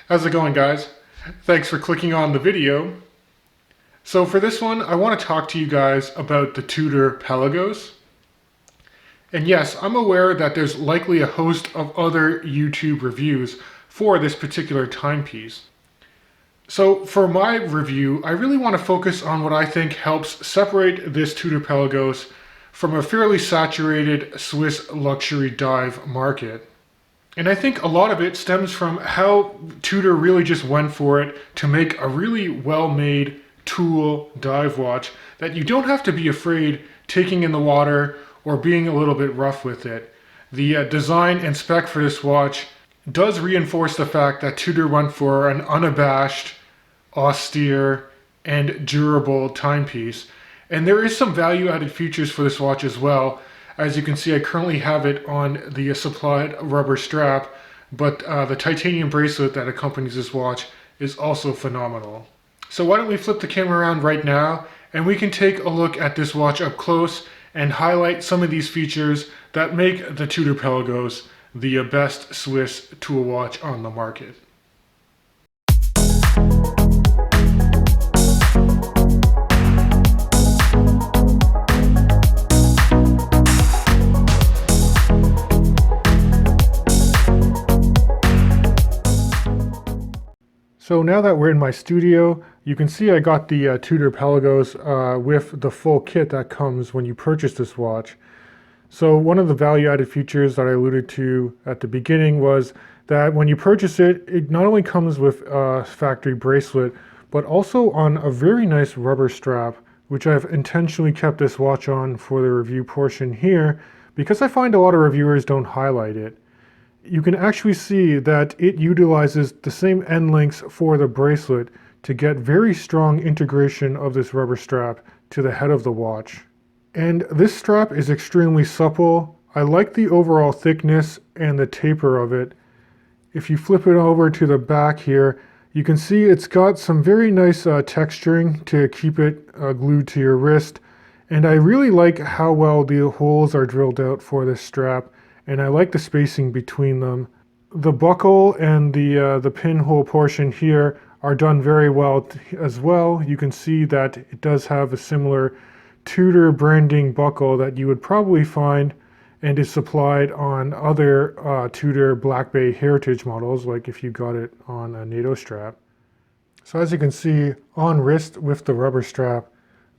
How's it going, guys? Thanks for clicking on the video. So for this one, I want to talk to you guys about the Tudor Pelagos. And yes, I'm aware that there's likely a host of other YouTube reviews for this particular timepiece. So for my review, I really want to focus on what I think helps separate this Tudor Pelagos from a fairly saturated Swiss luxury dive market. And I think a lot of it stems from how Tudor really just went for it to make a really well-made tool dive watch that you don't have to be afraid taking in the water or being a little bit rough with it. The design and spec for this watch does reinforce the fact that Tudor went for an unabashed, austere, and durable timepiece. And there is some value-added features for this watch as well. As you can see, I currently have it on the supplied rubber strap, but the titanium bracelet that accompanies this watch is also phenomenal. So why don't we flip the camera around right now, and we can take a look at this watch up close and highlight some of these features that make the Tudor Pelagos the best Swiss tool watch on the market. So now that we're in my studio, you can see I got the Tudor Pelagos with the full kit that comes when you purchase this watch. So one of the value-added features that I alluded to at the beginning was that when you purchase it, it not only comes with a factory bracelet, but also on a very nice rubber strap, which I've intentionally kept this watch on for the review portion here, because I find a lot of reviewers don't highlight it. You can actually see that it utilizes the same end links for the bracelet to get very strong integration of this rubber strap to the head of the watch. And this strap is extremely supple. I like the overall thickness and the taper of it. If you flip it over to the back here, you can see it's got some very nice texturing to keep it glued to your wrist. And I really like how well the holes are drilled out for this strap. And I like the spacing between them. The buckle and the pinhole portion here are done very well as well. You can see that it does have a similar Tudor branding buckle that you would probably find and is supplied on other Tudor Black Bay Heritage models, like if you got it on a NATO strap. So as you can see, on wrist with the rubber strap,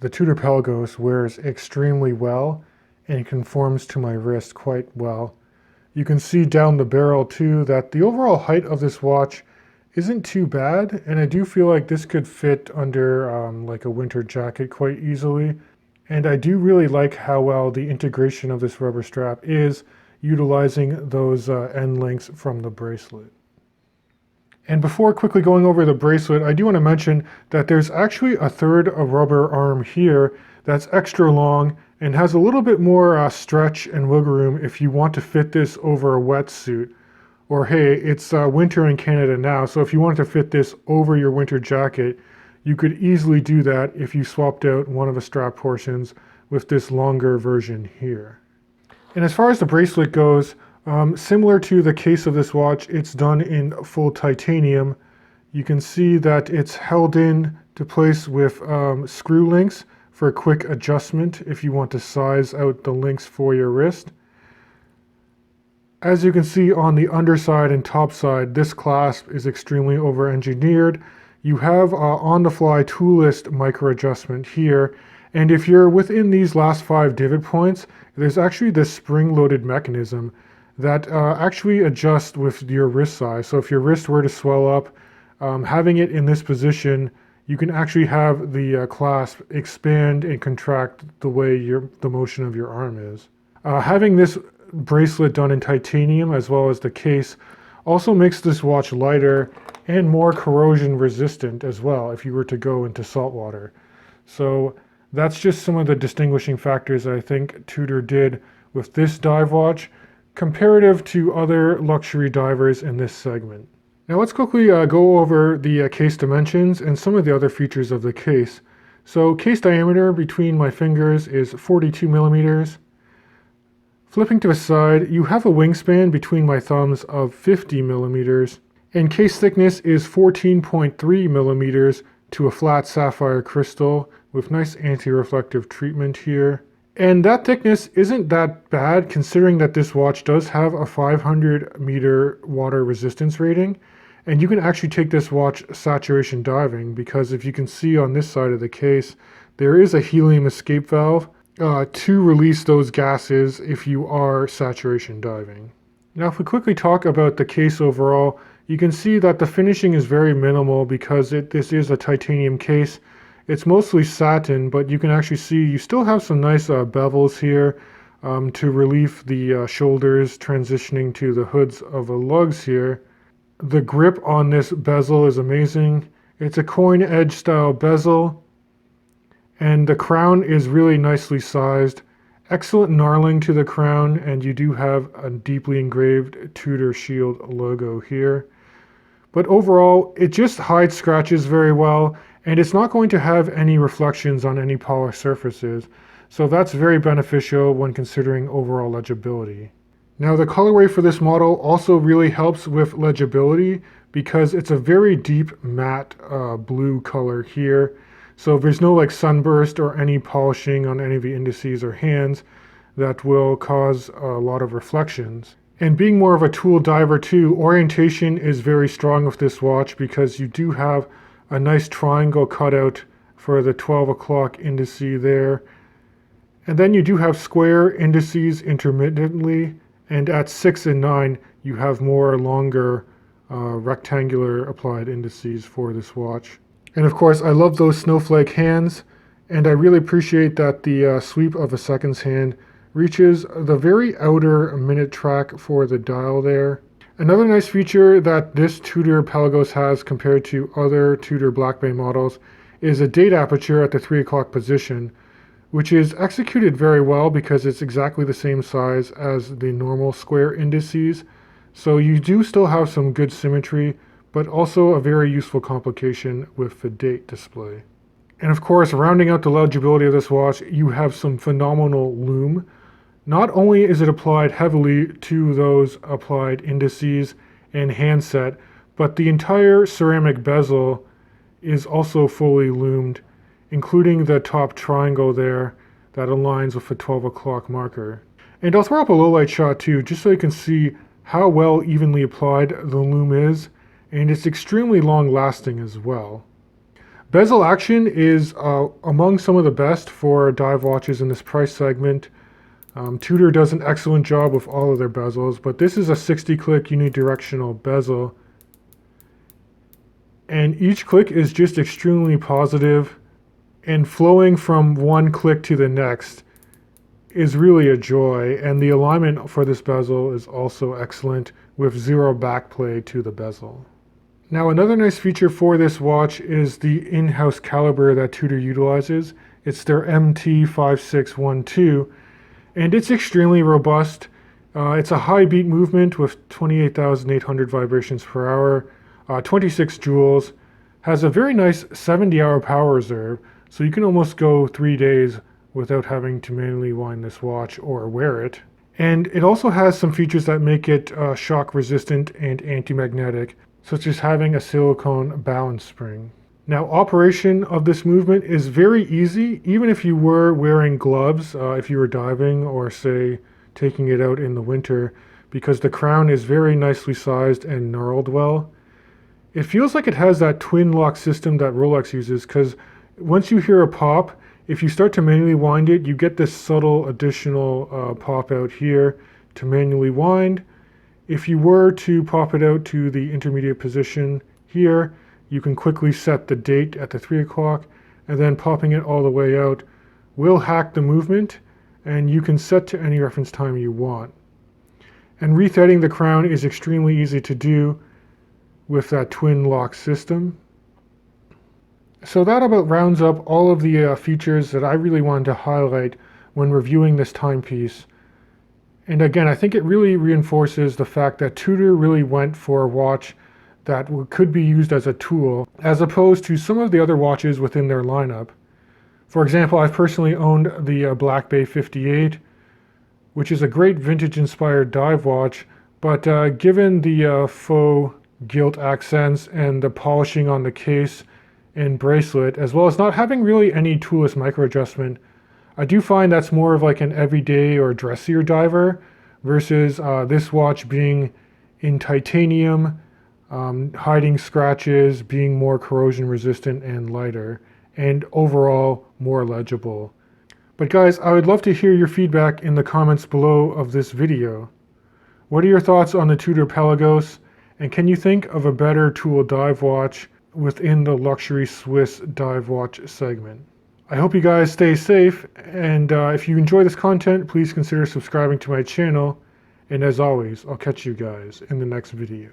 the Tudor Pelagos wears extremely well and conforms to my wrist quite well. You can see down the barrel too that the overall height of this watch isn't too bad, and I do feel like this could fit under like a winter jacket quite easily. And I do really like how well the integration of this rubber strap is, utilizing those end links from the bracelet. And before quickly going over the bracelet, I do want to mention that there's actually a third rubber arm here that's extra long and has a little bit more stretch and wiggle room if you want to fit this over a wetsuit. Or hey, it's winter in Canada now, so if you wanted to fit this over your winter jacket, you could easily do that if you swapped out one of the strap portions with this longer version here. And as far as the bracelet goes, similar to the case of this watch, it's done in full titanium. You can see that it's held in to place with screw links for a quick adjustment if you want to size out the links for your wrist. As you can see on the underside and top side, this clasp is extremely over-engineered. You have on-the-fly toolist micro adjustment here, and if you're within these last 5 divot points, there's actually this spring-loaded mechanism that actually adjusts with your wrist size. So if your wrist were to swell up, having it in this position, you can actually have the clasp expand and contract the way the motion of your arm is. Having this bracelet done in titanium as well as the case also makes this watch lighter and more corrosion resistant as well if you were to go into salt water. So that's just some of the distinguishing factors that I think Tudor did with this dive watch comparative to other luxury divers in this segment. Now let's quickly go over the case dimensions and some of the other features of the case. So case diameter between my fingers is 42 millimeters. Flipping to the side, you have a wingspan between my thumbs of 50 millimeters. And case thickness is 14.3 millimeters to a flat sapphire crystal with nice anti-reflective treatment here. And that thickness isn't that bad considering that this watch does have a 500 meter water resistance rating. And you can actually take this watch saturation diving because if you can see on this side of the case, there is a helium escape valve to release those gases if you are saturation diving. Now if we quickly talk about the case overall, you can see that the finishing is very minimal because this is a titanium case. It's mostly satin, but you can actually see you still have some nice bevels here to relieve the shoulders transitioning to the hoods of the lugs here. The grip on this bezel is amazing. It's a coin edge style bezel, and the crown is really nicely sized. Excellent knurling to the crown, and you do have a deeply engraved Tudor shield logo here. But overall, it just hides scratches very well, and it's not going to have any reflections on any polished surfaces. So that's very beneficial when considering overall legibility. Now the colorway for this model also really helps with legibility because it's a very deep matte blue color here. So there's no like sunburst or any polishing on any of the indices or hands that will cause a lot of reflections. And being more of a tool diver too, orientation is very strong with this watch because you do have a nice triangle cutout for the 12 o'clock indice there. And then you do have square indices intermittently, and at 6 and 9 you have more longer rectangular applied indices for this watch. And of course I love those snowflake hands, and I really appreciate that the sweep of a seconds hand reaches the very outer minute track for the dial there. Another nice feature that this Tudor Pelagos has compared to other Tudor Black Bay models is a date aperture at the 3 o'clock position, which is executed very well because it's exactly the same size as the normal square indices. So you do still have some good symmetry, but also a very useful complication with the date display. And of course, rounding out the legibility of this watch, you have some phenomenal lume. Not only is it applied heavily to those applied indices and handset, but the entire ceramic bezel is also fully lumed, including the top triangle there that aligns with the 12 o'clock marker. And I'll throw up a low light shot too, just so you can see how well evenly applied the lume is, and it's extremely long lasting as well. Bezel action is among some of the best for dive watches in this price segment. Tudor does an excellent job with all of their bezels, but this is a 60-click unidirectional bezel. And each click is just extremely positive, and flowing from one click to the next is really a joy. And the alignment for this bezel is also excellent with zero backplay to the bezel. Now another nice feature for this watch is the in-house caliber that Tudor utilizes. It's their MT5612. And it's extremely robust. It's a high beat movement with 28,800 vibrations per hour, 26 joules, has a very nice 70-hour power reserve, so you can almost go 3 days without having to manually wind this watch or wear it. And it also has some features that make it shock resistant and anti-magnetic, such as having a silicone balance spring. Now, operation of this movement is very easy, even if you were wearing gloves, if you were diving or, say, taking it out in the winter, because the crown is very nicely sized and knurled well. It feels like it has that twin lock system that Rolex uses, because once you hear a pop, if you start to manually wind it, you get this subtle additional pop out here to manually wind. If you were to pop it out to the intermediate position here, you can quickly set the date at the 3 o'clock, and then popping it all the way out will hack the movement, and you can set to any reference time you want. And rethreading the crown is extremely easy to do with that twin lock system. So that about rounds up all of the features that I really wanted to highlight when reviewing this timepiece. And again, I think it really reinforces the fact that Tudor really went for a watch that could be used as a tool, as opposed to some of the other watches within their lineup. For example, I've personally owned the Black Bay 58, which is a great vintage-inspired dive watch, but given the faux gilt accents and the polishing on the case and bracelet, as well as not having really any toolless micro adjustment. I do find that's more of like an everyday or dressier diver versus this watch being in titanium, hiding scratches, being more corrosion resistant and lighter, and overall more legible. But guys, I would love to hear your feedback in the comments below of this video. What are your thoughts on the Tudor Pelagos, and can you think of a better tool dive watch within the luxury Swiss dive watch segment? I hope you guys stay safe, and if you enjoy this content, please consider subscribing to my channel. And as always, I'll catch you guys in the next video.